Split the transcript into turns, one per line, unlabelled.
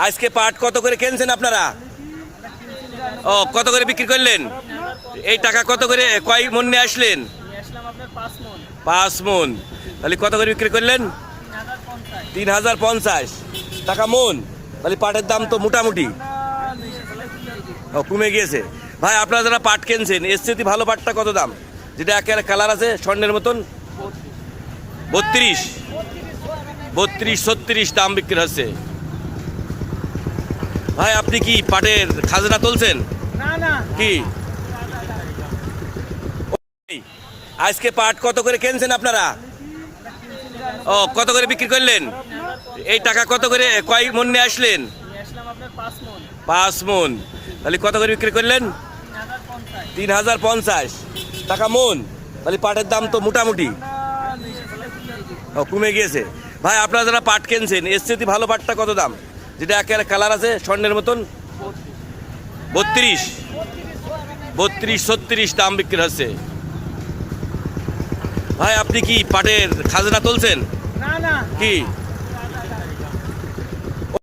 আজকে পাট কত করে কিনছেন আপনারা? ও কত করে বিক্রি করলেন? এই টাকা কত করে কয় মন নিয়ে আসলেন? 5 মন। তাহলে কত করে বিক্রি করলেন? 3050 টাকা মন। তাহলে পাটের দাম তো মোটামুটি কমে গিয়েছে। ভাই আপনারা যারা পাট কিনছেন এর চেয়ে ভালো পাটটা কত দাম? যেটা একেবারে কালার আছে স্বর্ণের মতন 32 36 দাম বিক্রি হচ্ছে। ভাই আপনি কি পাটের খাজনা তুলছেন? কি আজকে পাট কত করে কিনছেন আপনারা? ও কত করে বিক্রি করলেন? এই টাকা কত করে কয় মন নিয়ে আসলেন? 5 মন। তাহলে কত করে বিক্রি করলেন? 3050 টাকা মন। তাহলে পাটের দাম তো মোটামুটি কমে গিয়েছে। ভাই আপনারা যারা পাট কিনছেন এর চেয়ে ভালো পাটটা কত দাম? যেটা একেবারে কালার আছে স্বর্ণের মতন 32 36 দাম বিক্রি হচ্ছে। ভাই আপনি কি পাটের খাজনা তুলছেন? কি